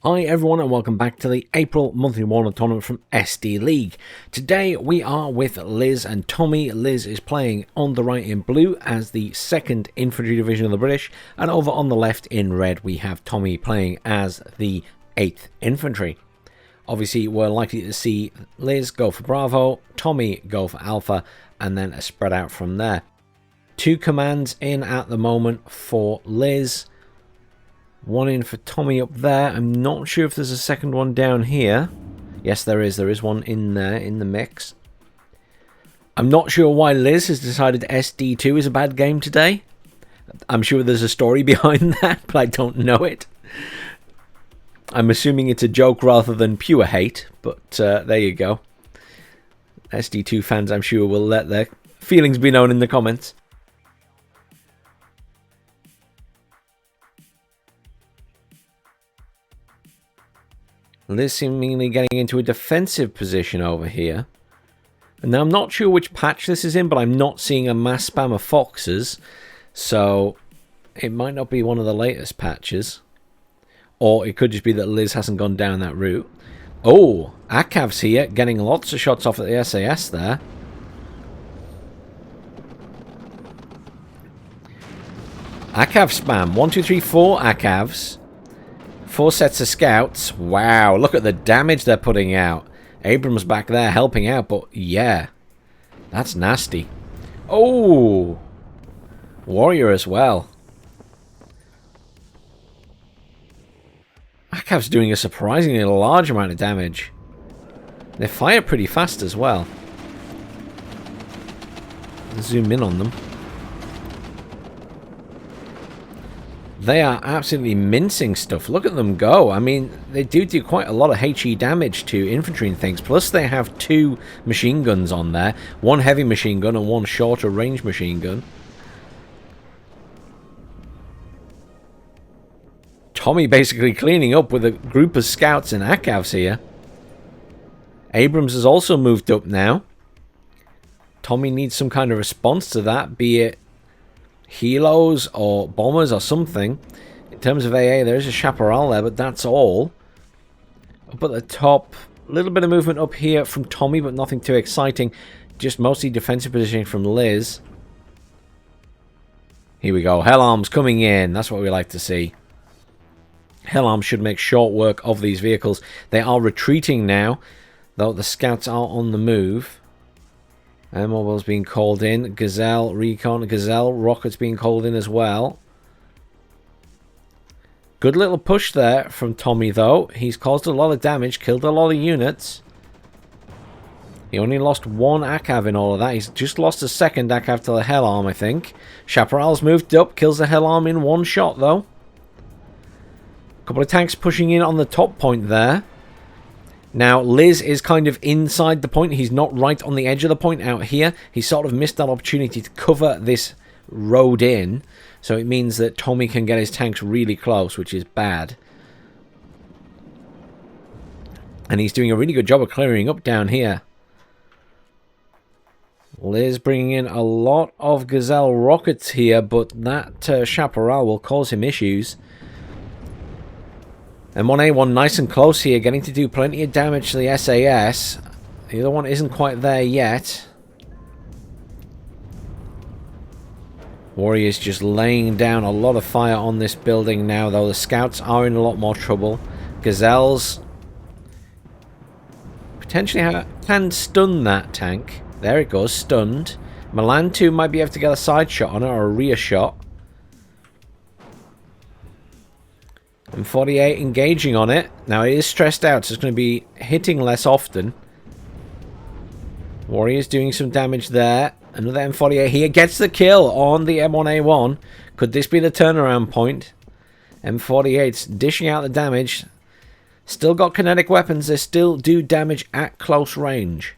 Hi everyone and welcome back to the April monthly WARNO tournament from SD League. Today we are with Liz and Tommy. Liz is playing on the right in blue as the 2nd Infantry Division of the British, and over on the left in red we have Tommy playing as the 8th Infantry. Obviously we're likely to see Liz go for Bravo, Tommy go for Alpha, and then a spread out from there. 2 commands in at the moment for Liz. 1 in for Tommy up there. I'm not sure if there's a second one down here. Yes, there is. There is one in there in the mix. I'm not sure why Liz has decided SD2 is a bad game today. I'm sure there's a story behind that, but I don't know it. I'm assuming it's a joke rather than pure hate, but there you go. SD2 fans, I'm sure, will let their feelings be known in the comments. Liz seemingly getting into a defensive position over here. And now I'm not sure which patch this is in, but I'm not seeing a mass spam of foxes. So it might not be one of the latest patches. Or it could just be that Liz hasn't gone down that route. Oh, Akav's here, getting lots of shots off at the SAS there. Akav spam. 1, 2, 3, 4 Akavs. 4 sets of scouts. Wow, look at the damage they're putting out. Abrams back there helping out, but yeah. That's nasty. Oh! Warrior as well. Akav's doing a surprisingly large amount of damage. They fire pretty fast as well. Zoom in on them. They are absolutely mincing stuff. Look at them go. I mean, they do quite a lot of HE damage to infantry and things. Plus, they have 2 machine guns on there. 1 heavy machine gun and 1 shorter range machine gun. Tommy basically cleaning up with a group of scouts and Akavs here. Abrams has also moved up now. Tommy needs some kind of response to that, be it helos or bombers or something. In terms of AA, there is a chaparral there, but that's all. Up at the top, a little bit of movement up here from Tommy, but nothing too exciting. Just mostly defensive positioning from Liz. Here we go. Hell Arms coming in. That's what we like to see. Hell Arms should make short work of these vehicles. They are retreating now, though the scouts are on the move. Air Mobile's being called in. Gazelle, Recon, Gazelle, Rocket's being called in as well. Good little push there from Tommy, though. He's caused a lot of damage, killed a lot of units. He only lost 1 Akav in all of that. He's just lost a 2nd Akav to the Hell Arm, I think. Chaparral's moved up, kills the Hell Arm in 1 shot, though. Couple of tanks pushing in on the top point there. Now, Liz is kind of inside the point. He's not right on the edge of the point out here. He sort of missed that opportunity to cover this road in. So it means that Tommy can get his tanks really close, which is bad. And he's doing a really good job of clearing up down here. Liz bringing in a lot of Gazelle rockets here, but that Chaparral will cause him issues. M1A1 nice and close here, getting to do plenty of damage to the SAS. The other one isn't quite there yet. Warriors just laying down a lot of fire on this building now, though the scouts are in a lot more trouble. Gazelles potentially can stun that tank. There it goes, stunned. Milan 2 might be able to get a side shot on it, or a rear shot. And 48 engaging on it. Now it is stressed out, so it's going to be hitting less often. Warriors doing some damage there. Another M48 here gets the kill on the M1A1. Could this be the turnaround point? M48's dishing out the damage. Still got kinetic weapons. They still do damage at close range.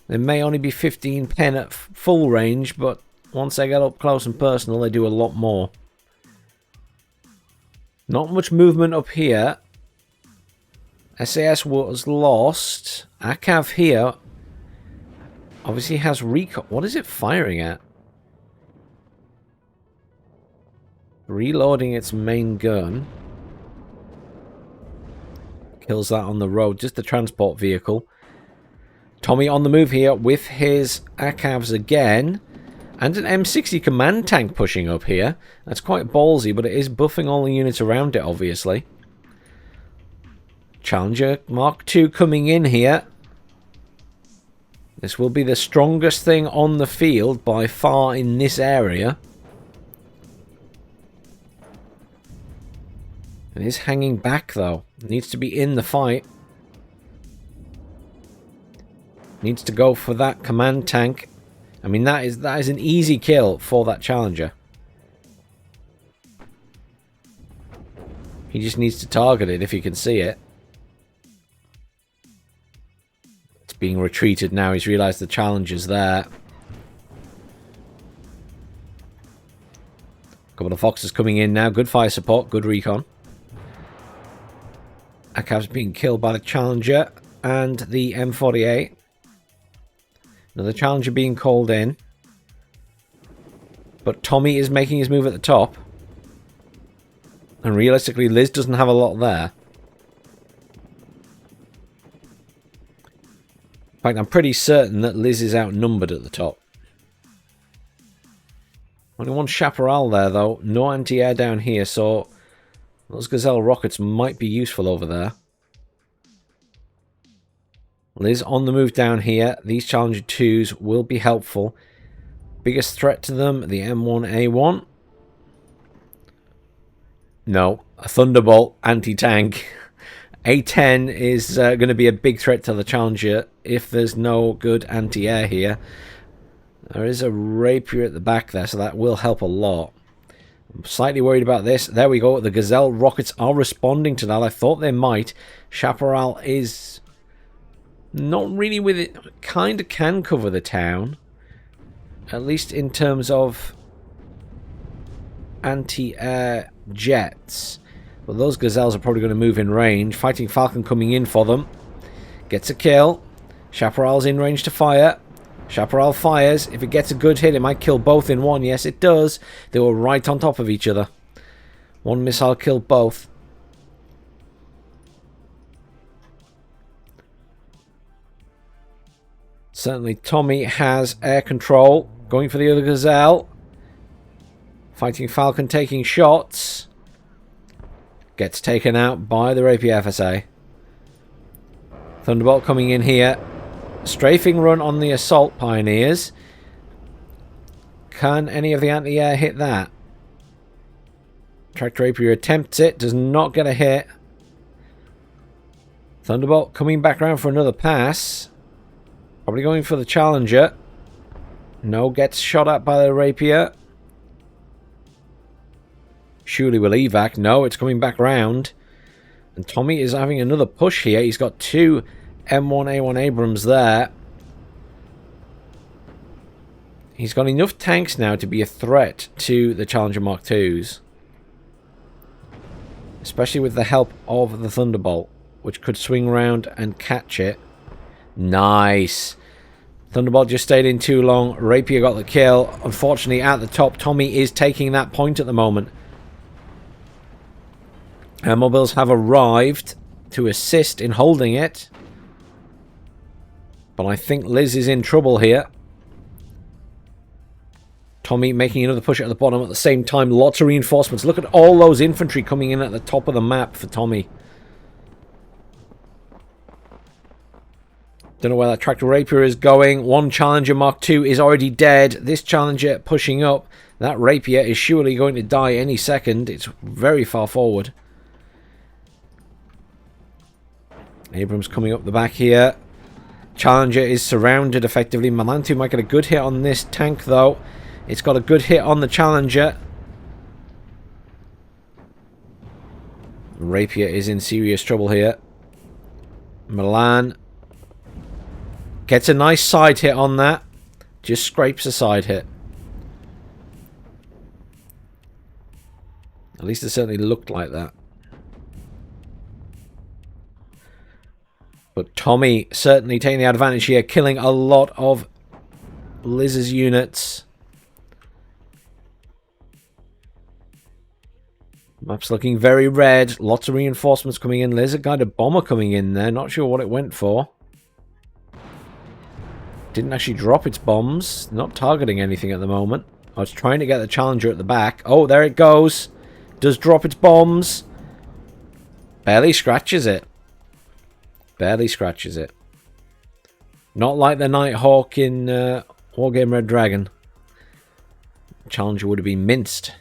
They may only be 15 pen at full range, but once they get up close and personal, they do a lot more. Not much movement up here. SAS was lost. Akav here obviously has recon. What is it firing at? Reloading its main gun. Kills that on the road. Just the transport vehicle. Tommy on the move here with his ACAVs again. And an M60 command tank pushing up here. That's quite ballsy, but it is buffing all the units around it, obviously. Challenger Mark II coming in here. This will be the strongest thing on the field by far in this area. It is hanging back, though. It needs to be in the fight. Needs to go for that command tank. I mean, that is an easy kill for that Challenger. He just needs to target it if he can see it. It's being retreated now. He's realised the Challenger's there. A couple of Foxes coming in now. Good fire support. Good recon. ACAV's being killed by the Challenger and the M48. Another Challenger being called in. But Tommy is making his move at the top. And realistically, Liz doesn't have a lot there. In fact, I'm pretty certain that Liz is outnumbered at the top. Only one Chaparral there, though. No anti-air down here, so those Gazelle rockets might be useful over there. Liz on the move down here. These Challenger 2s will be helpful. Biggest threat to them, the M1A1. No, a Thunderbolt anti-tank. A10 is going to be a big threat to the Challenger if there's no good anti-air here. There is a Rapier at the back there, so that will help a lot. I'm slightly worried about this. There we go. The Gazelle rockets are responding to that. I thought they might. Chaparral is not really with it. Kind of can cover the town. At least in terms of anti-air jets. But those Gazelles are probably going to move in range. Fighting Falcon coming in for them. Gets a kill. Chaparral's in range to fire. Chaparral fires. If it gets a good hit, it might kill both in one. Yes, it does. They were right on top of each other. One missile killed both. Certainly Tommy has air control. Going for the other Gazelle. Fighting Falcon taking shots. Gets taken out by the Rapier FSA. Thunderbolt coming in here. Strafing run on the Assault Pioneers. Can any of the anti-air hit that? Tractor Rapier attempts it. Does not get a hit. Thunderbolt coming back around for another pass. Probably going for the Challenger. No, gets shot at by the Rapier. Surely will evac. No, it's coming back round. And Tommy is having another push here. He's got two M1A1 Abrams there. He's got enough tanks now to be a threat to the Challenger Mark IIs. Especially with the help of the Thunderbolt, which could swing round and catch it. Nice. Thunderbolt just stayed in too long. Rapier got the kill. Unfortunately, at the top, Tommy is taking that point at the moment. Our mobiles have arrived to assist in holding it. But I think Liz is in trouble here. Tommy making another push at the bottom at the same time. Lots of reinforcements. Look at all those infantry coming in at the top of the map for Tommy. Don't know where that Tractor Rapier is going. One Challenger Mark II is already dead. This Challenger pushing up. That Rapier is surely going to die any second. It's very far forward. Abrams coming up the back here. Challenger is surrounded effectively. Malantu might get a good hit on this tank though. It's got a good hit on the Challenger. Rapier is in serious trouble here. Milan gets a nice side hit on that. Just scrapes a side hit. At least it certainly looked like that. But Tommy certainly taking the advantage here, killing a lot of Liz's units. Map's looking very red. Lots of reinforcements coming in. There's a guided bomber coming in there. Not sure what it went for. Didn't actually drop its bombs. Not targeting anything at the moment. I was trying to get the Challenger at the back. Oh, there it goes. Does drop its bombs. Barely scratches it. Barely scratches it. Not like the Nighthawk in Wargame Red Dragon. Challenger would have been minced.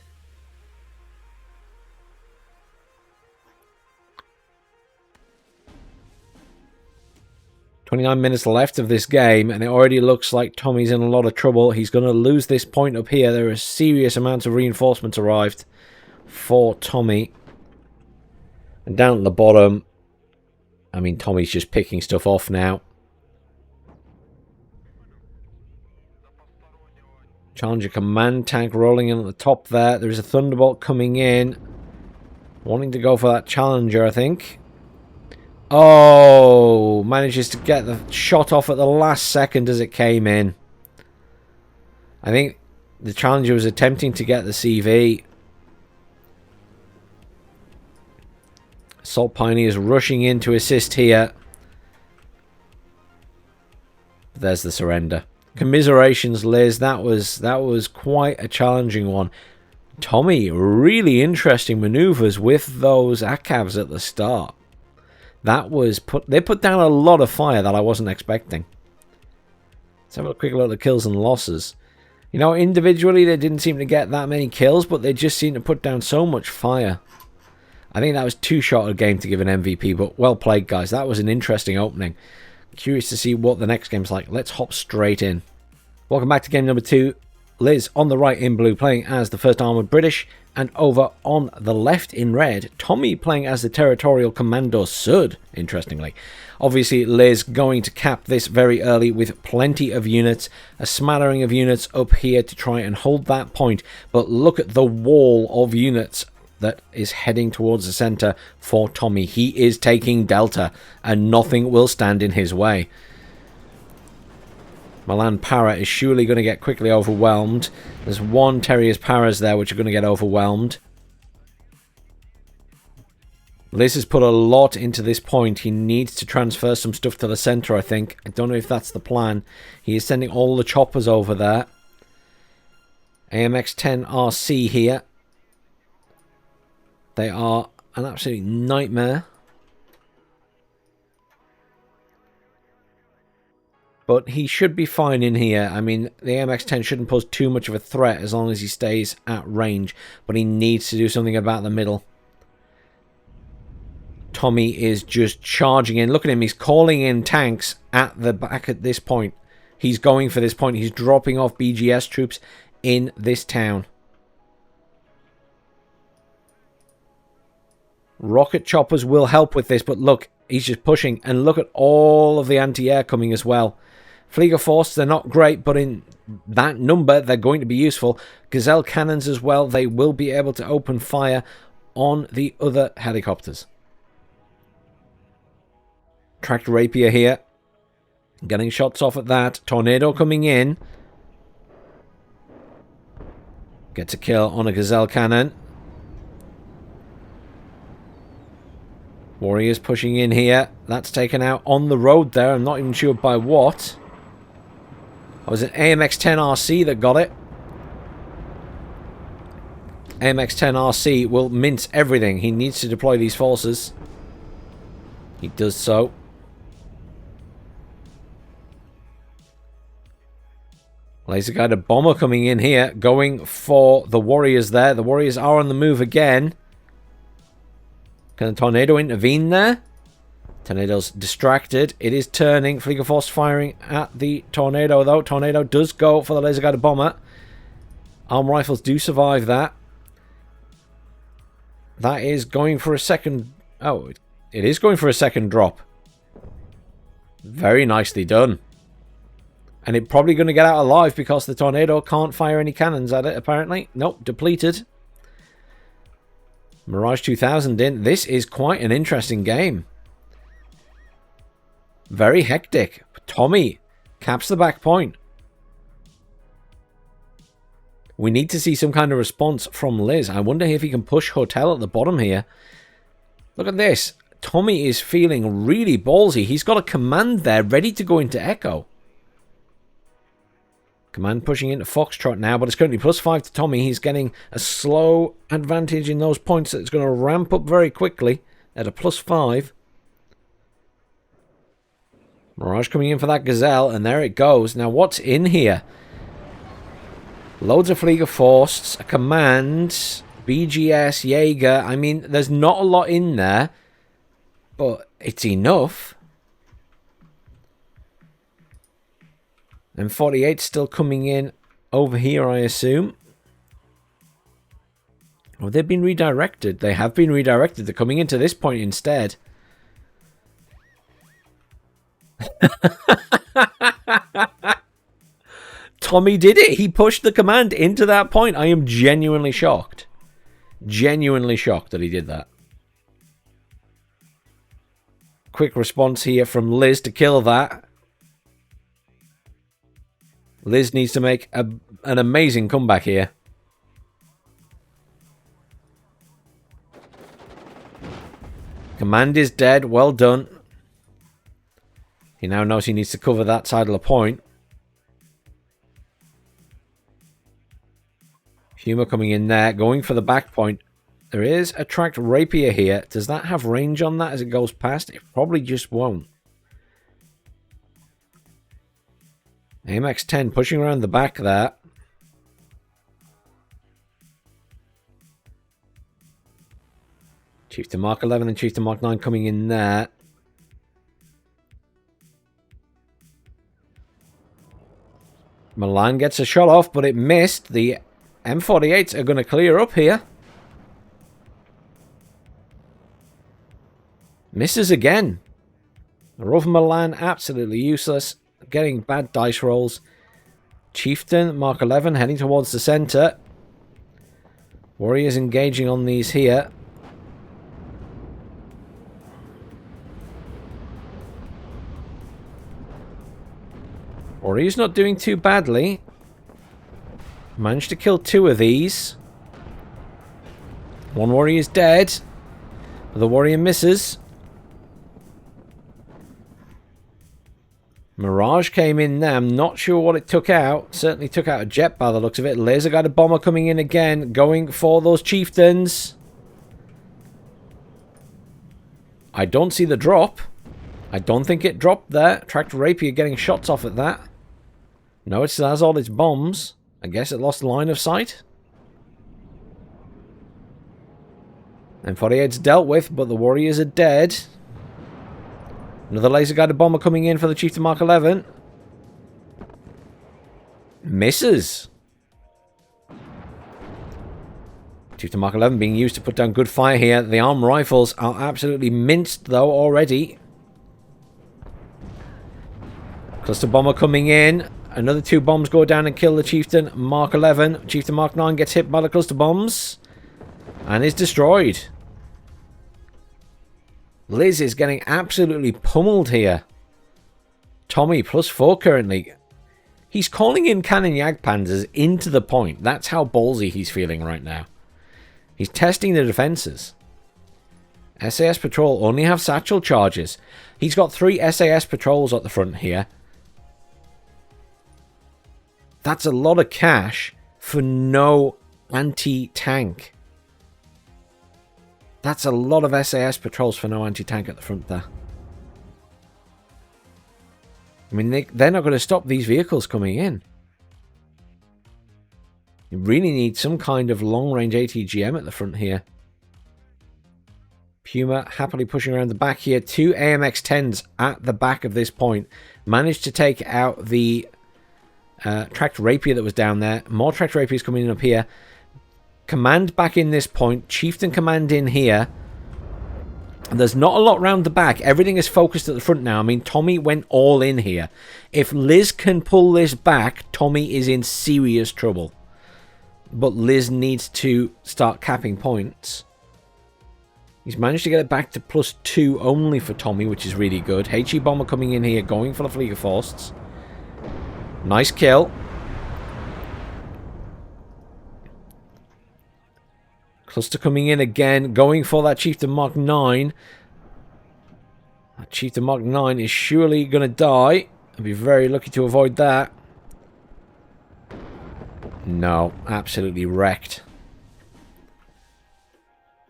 "29 minutes left of this game, and it already looks like Tommy's in a lot of trouble. He's going to lose this point up here. There are serious amounts of reinforcements arrived for Tommy. And down at the bottom, I mean, Tommy's just picking stuff off now. Challenger command tank rolling in at the top there. There's a Thunderbolt coming in. Wanting to go for that Challenger, I think. Oh, manages to get the shot off at the last second as it came in. I think the Challenger was attempting to get the CV. Assault Pioneers rushing in to assist here. There's the surrender. Commiserations, Liz. That was quite a challenging one. Tommy, really interesting maneuvers with those ACAVs at the start. They put down a lot of fire that I wasn't expecting. Let's have a quick look at the kills and losses. You know, individually they didn't seem to get that many kills, but they just seemed to put down so much fire. I think that was too short a game to give an MVP, but well played, guys. That was an interesting opening. Curious to see what the next game's like. Let's hop straight in. Welcome back to game number 2. Liz on the right in blue playing as the 1st Armoured British, and over on the left in red, Tommy playing as the Territorial Commando Sud, interestingly. Obviously, Liz going to cap this very early with plenty of units, a smattering of units up here to try and hold that point, but look at the wall of units that is heading towards the center for Tommy. He is taking Delta, and nothing will stand in his way. Milan Para is surely going to get quickly overwhelmed. There's one Terrier's Paras there which are going to get overwhelmed. Liz has put a lot into this point. He needs to transfer some stuff to the center, I think. I don't know if that's the plan. He is sending all the choppers over there. AMX-10 RC here. They are an absolute nightmare. But he should be fine in here. I mean, the AMX-10 shouldn't pose too much of a threat as long as he stays at range. But he needs to do something about the middle. Tommy is just charging in. Look at him. He's calling in tanks at the back at this point. He's going for this point. He's dropping off BGS troops in this town. Rocket choppers will help with this. But look, he's just pushing. And look at all of the anti-air coming as well. Flieger Force, they're not great, but in that number, they're going to be useful. Gazelle cannons as well, they will be able to open fire on the other helicopters. Tracked Rapier here. Getting shots off at that. Tornado coming in. Gets a kill on a Gazelle cannon. Warriors pushing in here. That's taken out on the road there. I'm not even sure by what. It was an AMX-10 RC that got it. AMX-10 RC will mince everything. He needs to deploy these forces. He does so. Laser guided bomber coming in here. Going for the Warriors there. The Warriors are on the move again. Can the Tornado intervene there? Tornado's distracted. It is turning. Flieger Force firing at the Tornado, though. Tornado does go for the laser guided bomber. Arm rifles do survive that. That is going for a second... Oh, it is going for a second drop. Very nicely done. And it's probably going to get out alive because the Tornado can't fire any cannons at it, apparently. Nope, depleted. Mirage 2000 in. This is quite an interesting game. Very hectic. Tommy caps the back point. We need to see some kind of response from Liz. I wonder if he can push Hotel at the bottom here. Look at this. Tommy is feeling really ballsy. He's got a command there ready to go into Echo. Command pushing into Foxtrot now, but it's currently +5 to Tommy. He's getting a slow advantage in those points that's going to ramp up very quickly at a +5. Mirage coming in for that Gazelle, and there it goes. Now, what's in here? Loads of Flieger Forsts, a command, BGS, Jaeger. I mean, there's not a lot in there, but it's enough. And 48 still coming in over here, I assume. Oh, they've been redirected. They have been redirected. They're coming into this point instead. Tommy did it. He pushed the command into that point. I am genuinely shocked. Genuinely shocked that he did that. Quick response here from Liz to kill that. Liz needs to make an amazing comeback here. Command is dead. Well done. He now knows he needs to cover that side of the point. Humor coming in there. Going for the back point. There is a tracked rapier here. Does that have range on that as it goes past? It probably just won't. AMX-10 pushing around the back there. Chief to Mark 11 and Chief to Mark 9 coming in there. Milan gets a shot off, but it missed. The M48s are going to clear up here. Misses again. Rover Milan absolutely useless. Getting bad dice rolls. Chieftain, Mark 11, heading towards the center. Warriors engaging on these here. Warriors not doing too badly. Managed to kill 2 of these. One warrior is dead. The warrior misses. Mirage came in there. I'm not sure what it took out. Certainly took out a jet by the looks of it. Laser got a bomber coming in again. Going for those chieftains. I don't see the drop. I don't think it dropped there. Tracked rapier getting shots off at that. No, it still has all its bombs. I guess it lost line of sight. And 48's dealt with, but the warriors are dead. Another laser guided bomber coming in for the Chief to Mark 11. Misses. Chief to Mark 11 being used to put down good fire here. The arm rifles are absolutely minced though already. Cluster bomber coming in. Another 2 bombs go down and kill the Chieftain Mark 11. Chieftain Mark 9 gets hit by the cluster bombs. And is destroyed. Liz is getting absolutely pummeled here. Tommy +4 currently. He's calling in cannon Jagdpanzers into the point. That's how ballsy he's feeling right now. He's testing the defenses. SAS Patrol only have satchel charges. He's got 3 SAS Patrols at the front here. That's a lot of cash for no anti-tank. That's a lot of SAS Patrols for no anti-tank at the front there. I mean, they're not going to stop these vehicles coming in. You really need some kind of long-range ATGM at the front here. Puma happily pushing around the back here. 2 AMX-10s at the back of this point. Managed to take out the tracked rapier that was down there. More tracked rapiers coming in up here. Command back in this point. Chieftain command in here. And there's not a lot round the back. Everything is focused at the front now. I mean, Tommy went all in here. If Liz can pull this back, Tommy is in serious trouble. But Liz needs to start capping points. He's managed to get it back to +2 only for Tommy, which is really good. HE Bomber coming in here, going for the Flieger Forsts. Nice kill. Cluster coming in again, going for that Chieftain Mark 9. That Chieftain Mark 9 is surely going to die. I'll be very lucky to avoid that. No, absolutely wrecked.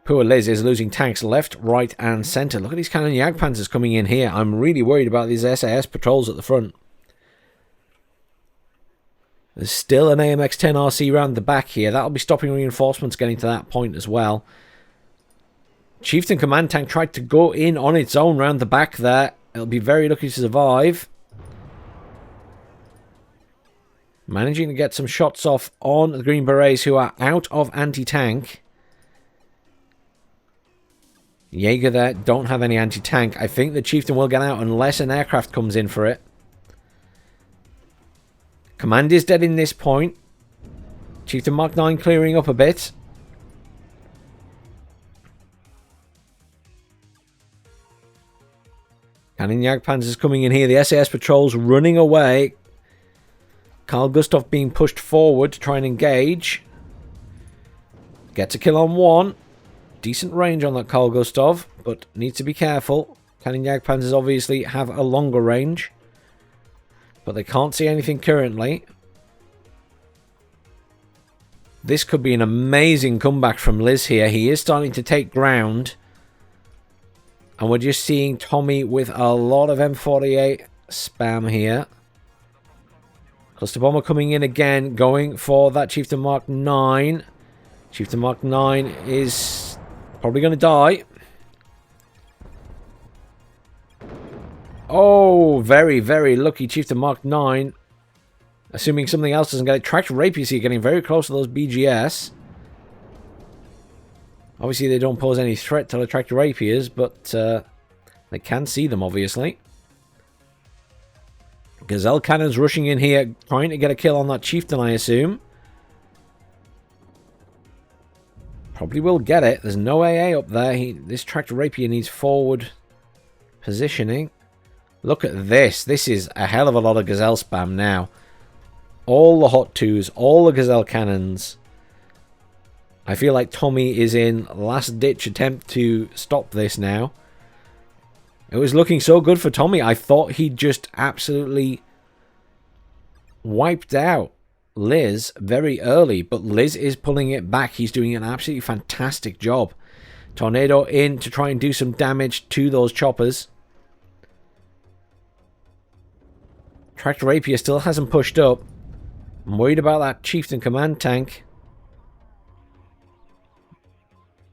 Poor Liz is losing tanks left, right, and centre. Look at these cannon Jagdpanzers coming in here. I'm really worried about these SAS patrols at the front. There's still an AMX-10 RC round the back here. That'll be stopping reinforcements getting to that point as well. Chieftain Command Tank tried to go in on its own round the back there. It'll be very lucky to survive. Managing to get some shots off on the Green Berets, who are out of anti-tank. Jaeger there don't have any anti-tank. I think the Chieftain will get out unless an aircraft comes in for it. Command is dead in this point. Chieftain Mark 9 clearing up a bit. Cannon Jagdpanzers coming in here. The SAS patrols running away. Carl Gustav being pushed forward to try and engage. Gets a kill on one. Decent range on that Carl Gustav, but needs to be careful. Cannon Jagdpanzers obviously have a longer range, but they can't see anything currently. This could be an amazing comeback from Liz here. He is starting to take ground. And we're just seeing Tommy with a lot of M48 spam here. Cluster Bomber coming in again, going for that Chieftain Mark 9. Chieftain Mark 9 is probably going to die. Oh, very, very lucky Chieftain Mark 9. Assuming something else doesn't get it. Tractor Rapiers here getting very close to those BGS. Obviously, they don't pose any threat to the Tractor Rapiers, but they can see them, obviously. Gazelle Cannons rushing in here, trying to get a kill on that Chieftain, I assume. Probably will get it. There's no AA up there. This Tractor Rapier needs forward positioning. Look at this. This is a hell of a lot of Gazelle spam now. All the Hot 2s, all the Gazelle Cannons. I feel like Tommy is in last-ditch attempt to stop this now. It was looking so good for Tommy. I thought he'd just absolutely wiped out Liz very early, but Liz is pulling it back. He's doing an absolutely fantastic job. Tornado in to try and do some damage to those choppers. Tractor Rapier still hasn't pushed up. I'm worried about that Chieftain Command Tank.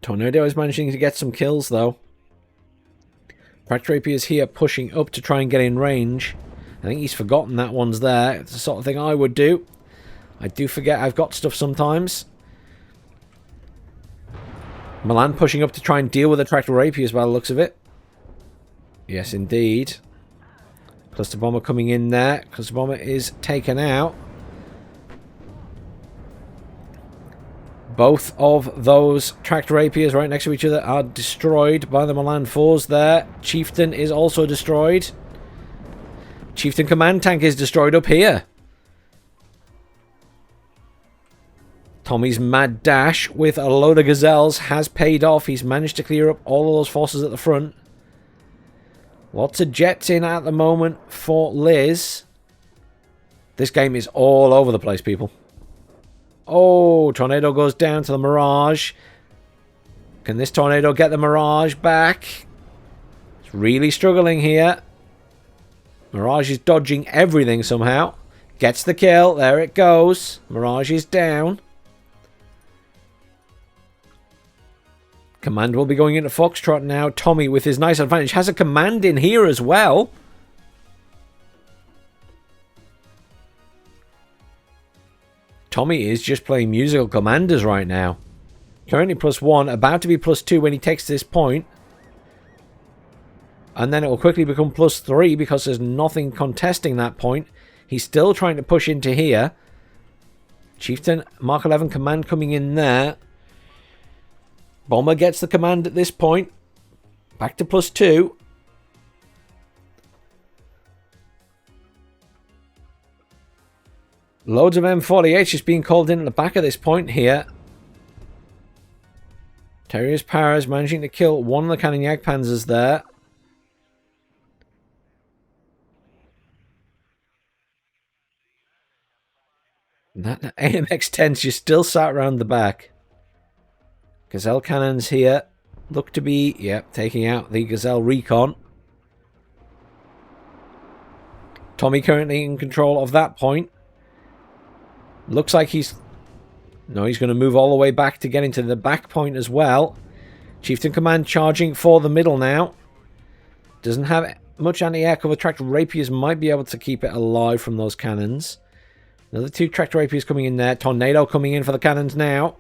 Tornado is managing to get some kills, though. Tractor Rapier is here pushing up to try and get in range. I think he's forgotten that one's there. It's the sort of thing I would do. I do forget I've got stuff sometimes. Milan pushing up to try and deal with the Tractor Rapiers by the looks of it. Yes, indeed. Cluster Bomber coming in there. Cluster Bomber is taken out. Both of those Tractor Rapiers right next to each other are destroyed by the Milan 4s there. Chieftain is also destroyed. Chieftain Command Tank is destroyed up here. Tommy's mad dash with a load of Gazelles has paid off. He's managed to clear up all of those forces at the front. Lots of jets in at the moment for Liz. This game is all over the place, people. Oh, Tornado goes down to the Mirage. Can this Tornado get the Mirage back? It's really struggling here. Mirage is dodging everything somehow. Gets the kill. There it goes. Mirage is down. Command will be going into Foxtrot now. Tommy, with his nice advantage, has a command in here as well. Tommy is just playing musical commanders right now. Currently +1, about to be +2 when he takes this point. And then it will quickly become +3 because there's nothing contesting that point. He's still trying to push into here. Chieftain, Mark 11 command coming in there. Bomber gets the command at this point. Back to +2. Loads of M48 just being called in at the back of this point here. Terrier's Power is managing to kill one of the cannon Jagdpanzers there. That AMX-10s just still sat around the back. Gazelle cannons here look to be, yep, taking out the Gazelle Recon. Tommy currently in control of that point. Looks like he's... No, he's going to move all the way back to get into the back point as well. Chieftain Command charging for the middle now. Doesn't have much anti-air cover. Tractor Rapiers might be able to keep it alive from those cannons. Another 2 Tractor Rapiers coming in there. Tornado coming in for the cannons now.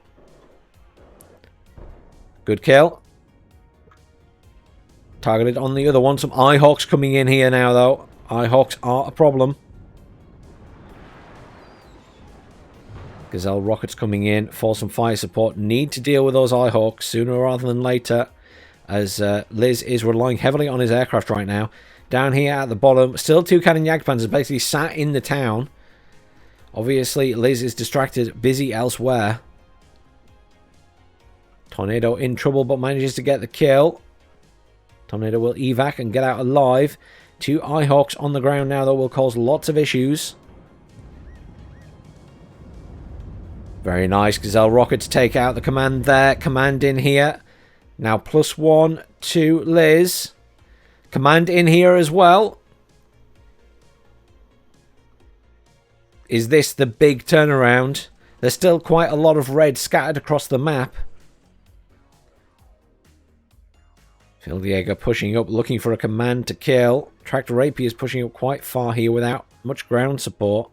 Good kill. Targeted on the other one. Some Eyehawks coming in here now, though. Eyehawks are a problem. Gazelle rockets coming in for some fire support. Need to deal with those Eyehawks sooner rather than later, as Liz is relying heavily on his aircraft right now. Down here at the bottom, still 2 cannon Jagdpanzers basically sat in the town. Obviously, Liz is distracted, busy elsewhere. Tornado in trouble, but manages to get the kill. Tornado will evac and get out alive. 2 Eyehawks on the ground now, though, will cause lots of issues. Very nice. Gazelle rocket to take out the command there. Command in here. Now +1 to Liz. Command in here as well. Is this the big turnaround? There's still quite a lot of red scattered across the map. Fieldjäger pushing up, looking for a command to kill. Tractor Rapier is pushing up quite far here without much ground support.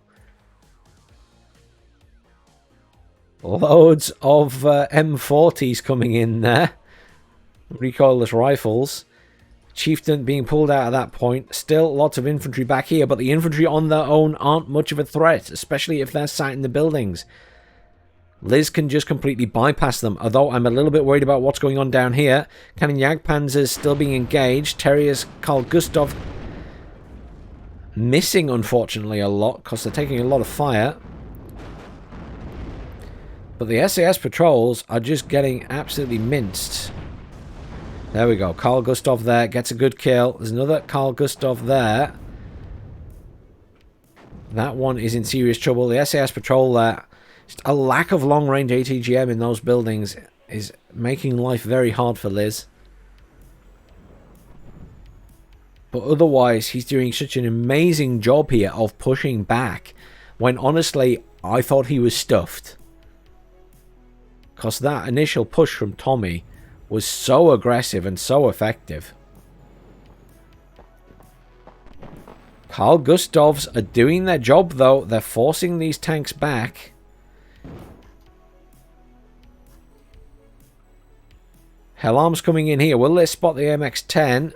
Loads of M40s coming in there. Recoilless rifles. Chieftain being pulled out at that point. Still lots of infantry back here, but the infantry on their own aren't much of a threat, especially if they're sat in the buildings. Liz can just completely bypass them, although I'm a little bit worried about what's going on down here. Cannon Jagdpanzers still being engaged. Terrier's Carl Gustav missing, unfortunately, a lot, because they're taking a lot of fire. But the SAS patrols are just getting absolutely minced. There we go. Carl Gustav there. Gets a good kill. There's another Carl Gustav there. That one is in serious trouble. The SAS patrol there. Just a lack of long-range ATGM in those buildings is making life very hard for Liz. But otherwise, he's doing such an amazing job here of pushing back. When honestly, I thought he was stuffed. Because that initial push from Tommy was so aggressive and so effective. Carl Gustavs are doing their job, though. They're forcing these tanks back. Hell Arms coming in here. Will they spot the MX-10?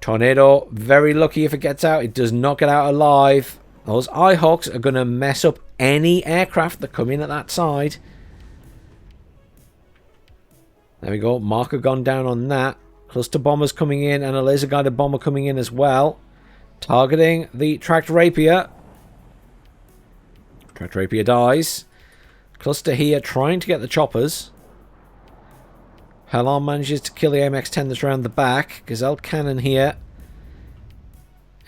Tornado, very lucky if it gets out. It does not get out alive. Those Eyehawks are going to mess up any aircraft that come in at that side. There we go. Marker gone down on that. Cluster bombers coming in and a laser guided bomber coming in as well. Targeting the Tractor Rapier. Tractor Rapier dies. Cluster here trying to get the choppers. Hellarm manages to kill the MX-10 that's around the back. Gazelle cannon here.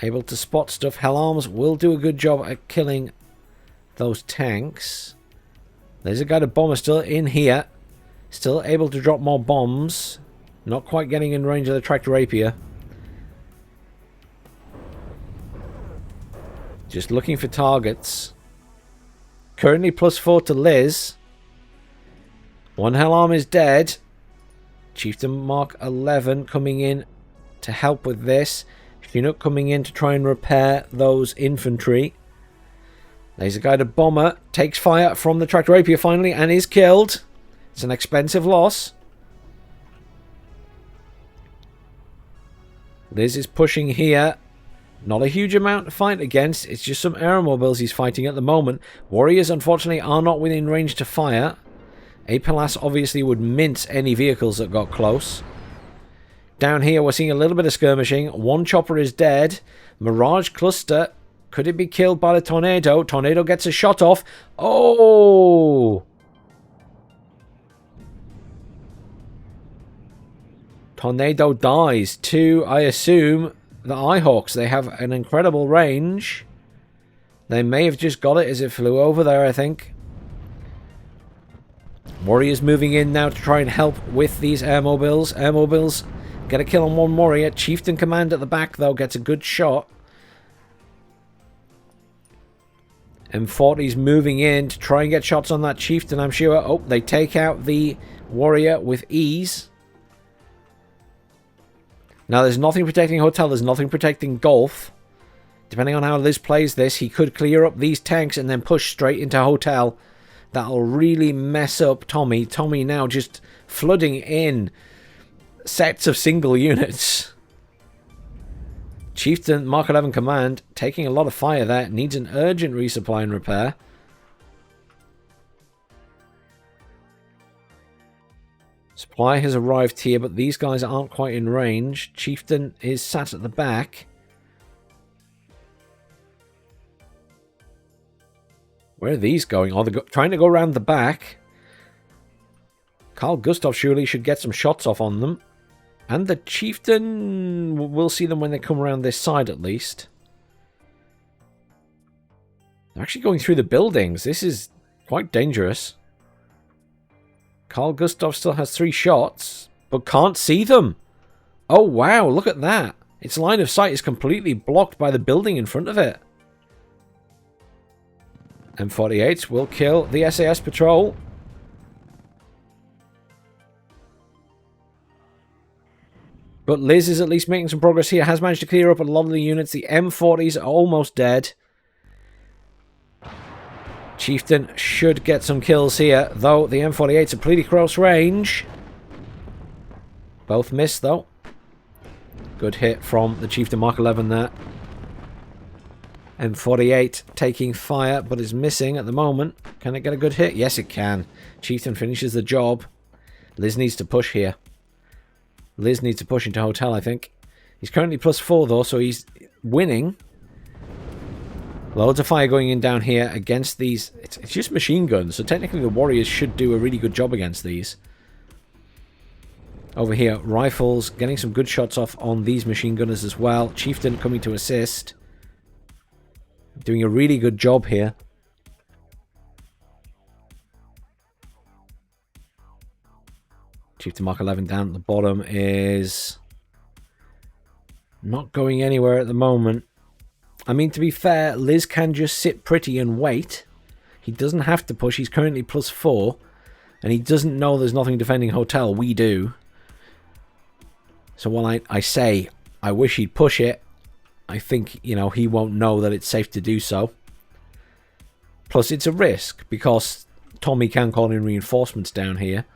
Able to spot stuff. Hellarms will do a good job at killing those tanks. Laser guided bomber still in here. Still able to drop more bombs. Not quite getting in range of the Tractor Rapier. Just looking for targets. Currently +4 to Liz. One Hellarm is dead. Chieftain Mark 11 coming in to help with this. Chinook coming in to try and repair those infantry. Laser guided bomber takes fire from the Tractor Rapier finally and is killed. It's an expensive loss. Liz is pushing here. Not a huge amount to fight against. It's just some aeromobiles he's fighting at the moment. Warriors, unfortunately, are not within range to fire. Apelas obviously would mince any vehicles that got close. Down here, we're seeing a little bit of skirmishing. One chopper is dead. Mirage cluster. Could it be killed by the Tornado? Tornado gets a shot off. Oh! Tornado dies to, I assume, the Eyehawks. They have an incredible range. They may have just got it as it flew over there, I think. Warriors moving in now to try and help with these airmobiles. Airmobiles get a kill on one warrior. Chieftain Command at the back, though, gets a good shot. M40's moving in to try and get shots on that Chieftain, I'm sure. Oh, they take out the warrior with ease. Now, there's nothing protecting Hotel. There's nothing protecting Golf. Depending on how Liz plays this, he could clear up these tanks and then push straight into Hotel. That'll really mess up Tommy. Tommy now just flooding in sets of single units. Chieftain, Mark 11 Command, taking a lot of fire there. Needs an urgent resupply and repair. Supply has arrived here, but these guys aren't quite in range. Chieftain is sat at the back. Where are these going? Oh, they're trying to go around the back. Carl Gustav surely should get some shots off on them. And the Chieftain, we'll see them when they come around this side at least. They're actually going through the buildings. This is quite dangerous. Carl Gustav still has 3 shots, but can't see them. Oh, wow, look at that. Its line of sight is completely blocked by the building in front of it. M48 will kill the SAS patrol. But Liz is at least making some progress here. Has managed to clear up a lot of the units. The M40s are almost dead. Chieftain should get some kills here, though the M48s are pretty close range. Both missed, though. Good hit from the Chieftain Mark 11 there. M48 taking fire, but is missing at the moment. Can it get a good hit? Yes, it can. Chieftain finishes the job. Liz needs to push here. Liz needs to push into Hotel, I think. He's currently +4, though, so he's winning. Loads of fire going in down here against these. It's just machine guns, so technically the Warriors should do a really good job against these. Over here, rifles, getting some good shots off on these machine gunners as well. Chieftain coming to assist. Doing a really good job here. Chieftain Mark 11 down at the bottom is not going anywhere at the moment. I mean, to be fair, Liz can just sit pretty and wait. He doesn't have to push. He's currently +4. And he doesn't know there's nothing defending Hotel. We do. So while I say I wish he'd push it, I think, you know, he won't know that it's safe to do so. Plus, it's a risk, because Tommy can call in reinforcements down here.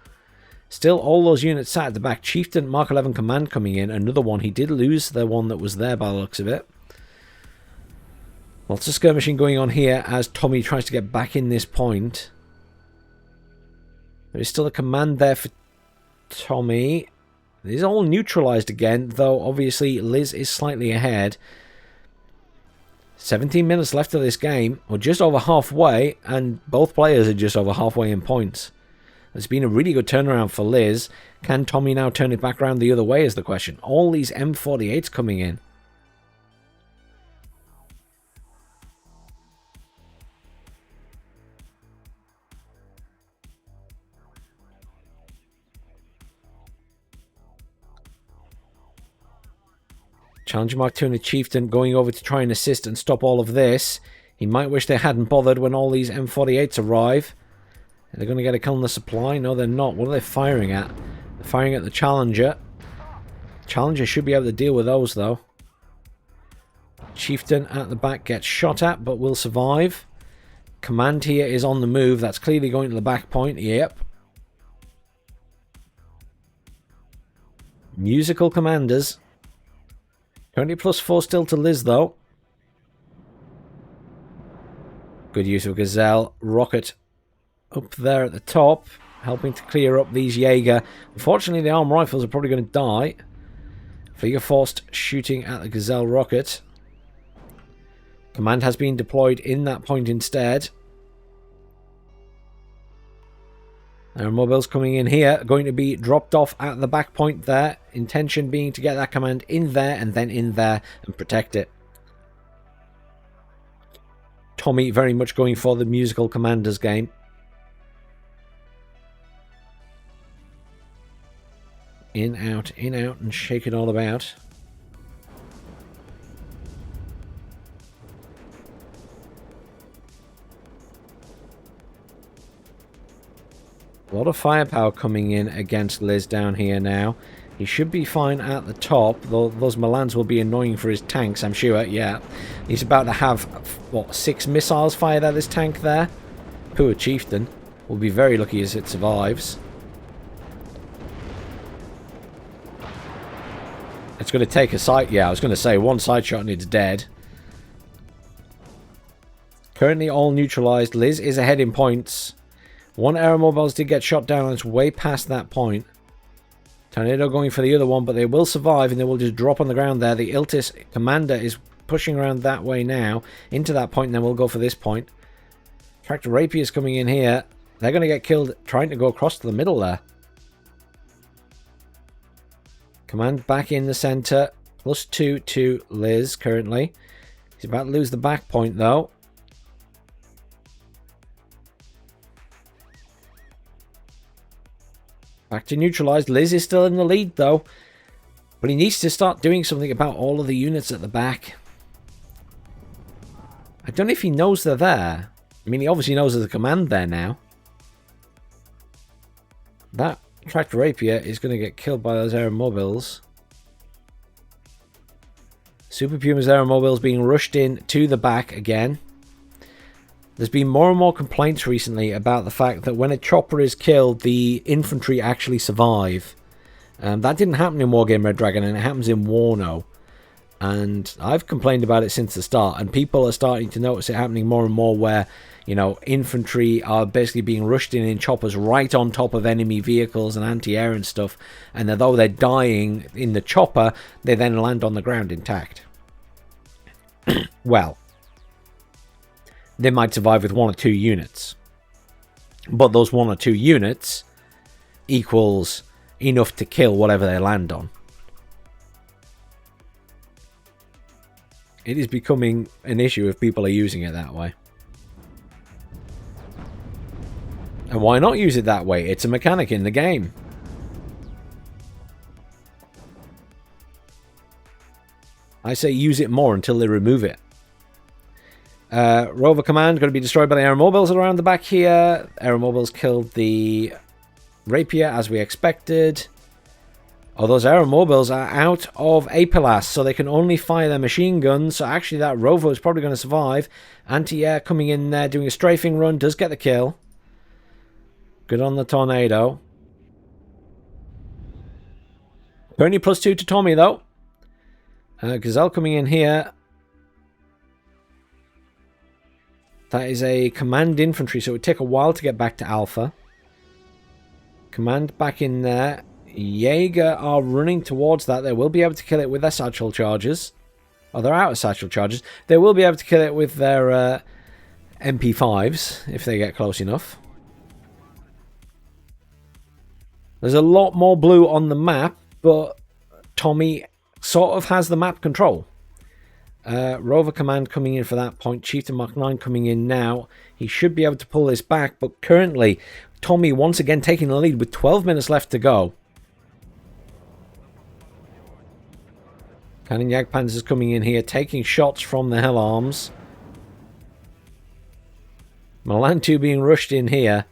Still, all those units sat at the back. Chieftain, Mark 11 Command coming in. Another one. He did lose the one that was there by the looks of it. Lots of skirmishing going on here as Tommy tries to get back in this point. There is still a command there for Tommy. It is all neutralized again, though obviously Liz is slightly ahead. 17 minutes left of this game. We're just over halfway, and both players are just over halfway in points. It's been a really good turnaround for Liz. Can Tommy now turn it back around the other way is the question. All these M48s coming in. Challenger Mark 2 and a Chieftain going over to try and assist and stop all of this. He might wish they hadn't bothered when all these M48s arrive. Are they going to get a kill on the supply? No, they're not. What are they firing at? They're firing at the Challenger. Challenger should be able to deal with those, though. Chieftain at the back gets shot at, but will survive. Command here is on the move. That's clearly going to the back point. Yep. Musical commanders. Currently +4 still to Liz, though. Good use of Gazelle. Rocket up there at the top, helping to clear up these Jaeger. Unfortunately, the arm rifles are probably going to die. Fliegerforst shooting at the Gazelle rocket. Command has been deployed in that point instead. Aeromobiles coming in here, going to be dropped off at the back point there. Intention being to get that command in there and then in there and protect it. Tommy very much going for the musical commanders game. In, out, and shake it all about. A lot of firepower coming in against Liz down here now. He should be fine at the top, though those Milans will be annoying for his tanks, I'm sure, yeah. He's about to have, what, 6 missiles fired at this tank there? Poor Chieftain. Will be very lucky as it survives. It's going to take a sight, yeah, I was going to say, one side shot and it's dead. Currently all neutralized. Liz is ahead in points. One Aeromobiles did get shot down and it's way past that point. Tornado going for the other one, but they will survive and they will just drop on the ground there. The Iltis commander is pushing around that way now, into that point, and then we'll go for this point. Tractor Rapiers coming in here. They're going to get killed trying to go across to the middle there. Command back in the center. +2 to Liz currently. He's about to lose the back point though. Back to neutralized. Liz is still in the lead though. But he needs to start doing something about all of the units at the back. I don't know if he knows they're there. I mean, he obviously knows there's a command there now. That Tractor Rapier is going to get killed by those Aeromobiles. Super Puma's Aeromobiles being rushed in to the back again. There's been more and more complaints recently about the fact that when a chopper is killed, the infantry actually survive. That didn't happen in Wargame Red Dragon, and it happens in Warno. And I've complained about it since the start, and people are starting to notice it happening more and more where, you know, infantry are basically being rushed in choppers right on top of enemy vehicles and anti-air and stuff, and although they're dying in the chopper, they then land on the ground intact. Well, they might survive with 1 or 2 units, but those 1 or 2 units equals enough to kill whatever they land on. It is becoming an issue if people are using it that way. And why not use it that way? It's a mechanic in the game. I say use it more until they remove it. Rover Command going to be destroyed by the Aeromobiles around the back here. Aeromobiles killed the Rapier as we expected. Oh, those Aeromobiles are out of Apilas, so they can only fire their machine guns. So actually that Rover is probably going to survive. Anti-air coming in there, doing a strafing run, does get the kill. Good on the Tornado. Only +2 to Tommy though. Gazelle coming in here. That is a command infantry, so it would take a while to get back to Alpha. Command back in there. Jaeger are running towards that. They will be able to kill it with their satchel charges. Oh, they're out of satchel charges. They will be able to kill it with their MP5s if they get close enough. There's a lot more blue on the map, but Tommy sort of has the map control. Rover Command coming in for that point. Chieftain Mark 9 coming in now. He should be able to pull this back, but currently Tommy once again taking the lead with 12 minutes left to go. Cannon Jagdpanzers coming in here, taking shots from the Hell Arms. Milan 2 being rushed in here.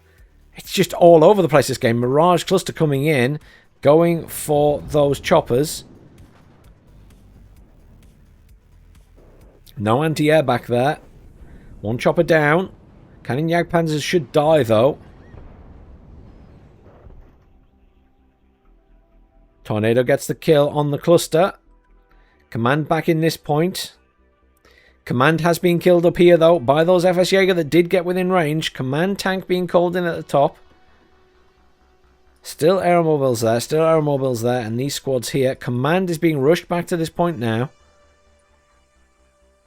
It's just all over the place this game. Mirage Cluster coming in, going for those choppers. No anti-air back there. 1 chopper down. Cannon Jagdpanzers should die though. Tornado gets the kill on the cluster. Command back in this point. Command has been killed up here though by those FS Jaeger that did get within range. Command tank being called in at the top. Still Aeromobiles there. Still Aeromobiles there. And these squads here. Command is being rushed back to this point now.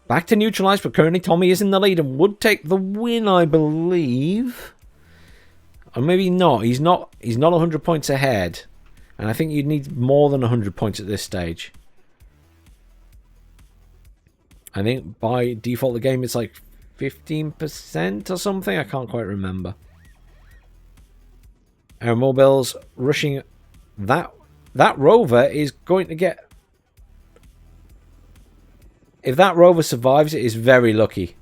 Back to neutralize, but currently Tommy is in the lead and would take the win, I believe. Or maybe not. He's not 100 points ahead. And I think you'd need more than 100 points at this stage. I think by default the game is like 15% or something. I can't quite remember. Aeromobiles rushing. That rover is going to get... If that rover survives, it is very lucky.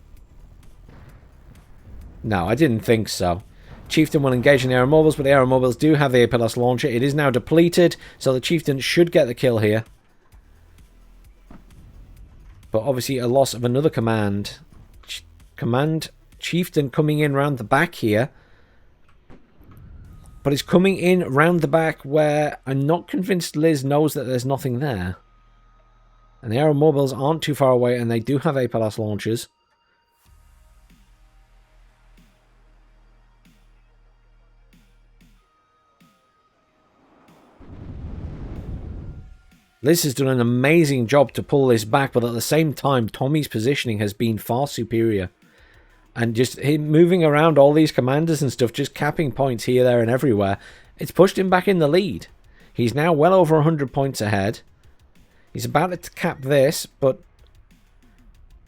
No, I didn't think so. Chieftain will engage in the aeromobiles, but the aeromobiles do have the APLS launcher. It is now depleted, so the Chieftain should get the kill here. But obviously a loss of another command. Command Chieftain coming in round the back here. But he's coming in round the back where I'm not convinced Liz knows that there's nothing there. And the aeromobiles aren't too far away, and they do have APLS launchers. Liz has done an amazing job to pull this back, but at the same time, Tommy's positioning has been far superior. And just him moving around all these commanders and stuff, just capping points here, there, and everywhere, it's pushed him back in the lead. He's now well over 100 points ahead. He's about to cap this, but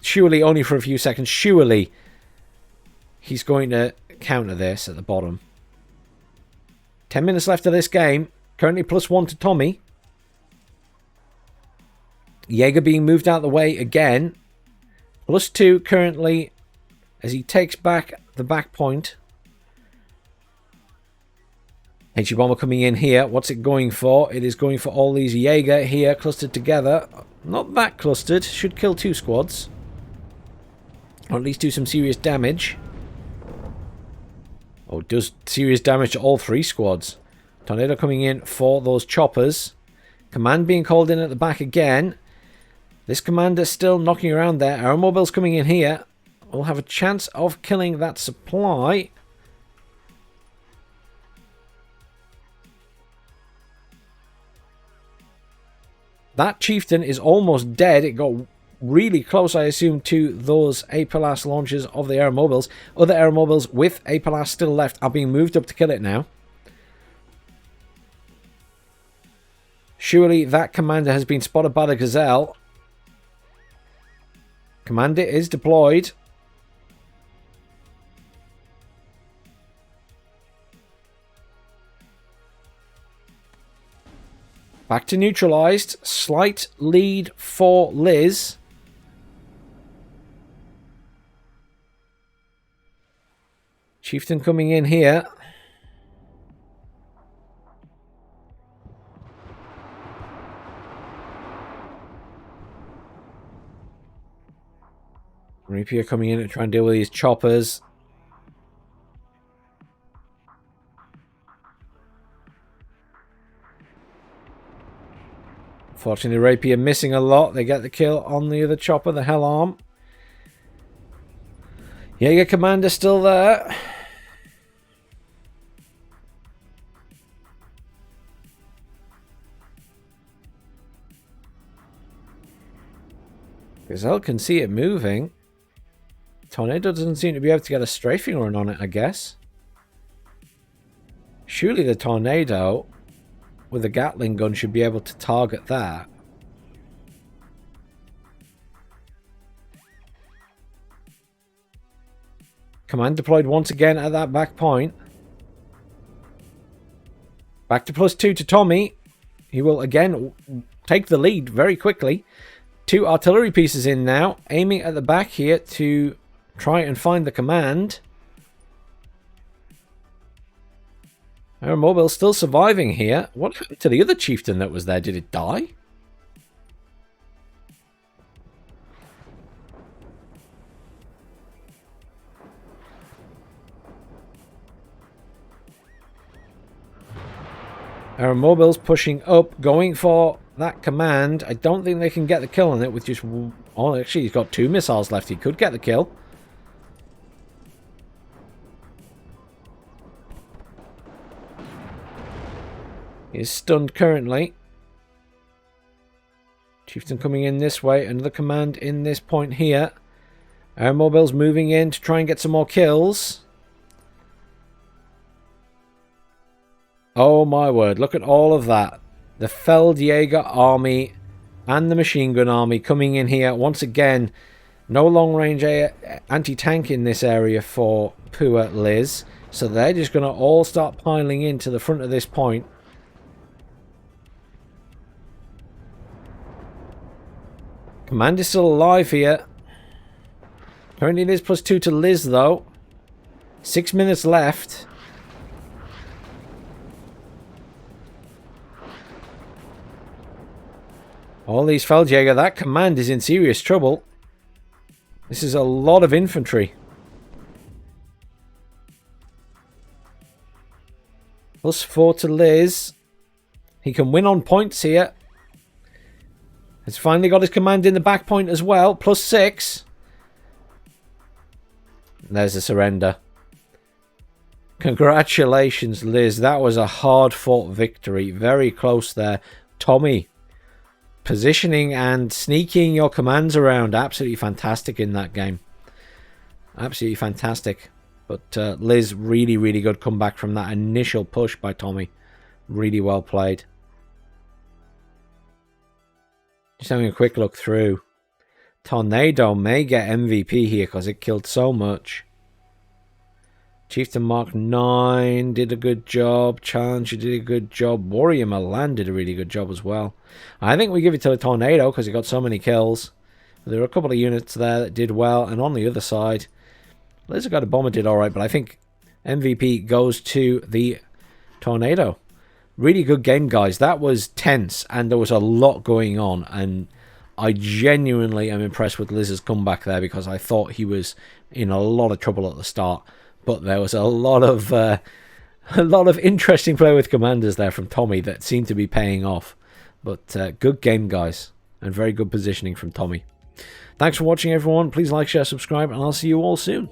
surely only for a few seconds. Surely he's going to counter this at the bottom. 10 minutes left of this game. Currently +1 to Tommy. Jaeger being moved out of the way again. +2 currently as he takes back the back point. HE Bomber coming in here. What's it going for? It is going for all these Jaeger here clustered together. Not that clustered. Should kill 2 squads. Or at least do some serious damage. Oh, does serious damage to all 3 squads. Tornado coming in for those choppers. Command being called in at the back again. This commander still knocking around there. Aeromobiles coming in here. We'll have a chance of killing that supply. That Chieftain is almost dead. It got really close, I assume, to those APLS launchers of the aeromobiles. Other aeromobiles with APLS still left are being moved up to kill it now. Surely that commander has been spotted by the Gazelle. Commander is deployed. Back to neutralized. Slight lead for Liz. Chieftain coming in here. Rapier coming in to try and deal with these choppers. Fortunately, Rapier missing a lot. They get the kill on the other chopper, the Hell Arm. Jaeger Commander still there. Gazelle can see it moving. Tornado doesn't seem to be able to get a strafing run on it, I guess. Surely the Tornado with a Gatling gun should be able to target that. Command deployed once again at that back point. Back to +2 to Tommy. He will again take the lead very quickly. 2 artillery pieces in now, aiming at the back here to try and find the command. Aeromobile still surviving here. What happened to the other chieftain that was there? Did it die? Aeromobile's pushing up, going for that command. I don't think they can get the kill on it with just... Oh, actually, he's got 2 missiles left. He could get the kill. He's stunned currently. Chieftain coming in this way. Another command in this point here. Aeromobile's moving in to try and get some more kills. Oh my word, look at all of that. The Feldjäger army and the machine gun army coming in here. Once again, no long-range anti-tank in this area for poor Liz. So they're just going to all start piling into the front of this point. Command is still alive here. Currently it is +2 to Liz though. 6 minutes left. All these Feldjäger, that command is in serious trouble. This is a lot of infantry. +4 to Liz. He can win on points here. Has finally got his command in the back point as well. +6. There's a surrender. Congratulations, Liz. That was a hard-fought victory. Very close there. Tommy, positioning and sneaking your commands around. Absolutely fantastic in that game. Absolutely fantastic. But Liz, really, really good comeback from that initial push by Tommy. Really well played. Just having a quick look through. Tornado may get MVP here because it killed so much. Chieftain Mark 9 did a good job. Challenger did a good job. Warrior Milan did a really good job as well. I think we give it to the Tornado because he got so many kills. There were a couple of units there that did well. And on the other side, Lizard got a bomber did alright. But I think MVP goes to the Tornado. Really good game, guys. That was tense. And there was a lot going on. And I genuinely am impressed with Liz's comeback there. Because I thought he was in a lot of trouble at the start. But there was a lot of interesting play with commanders there from Tommy that seemed to be paying off. But good game, guys, and very good positioning from Tommy. Thanks for watching, everyone. Please like, share, subscribe, and I'll see you all soon.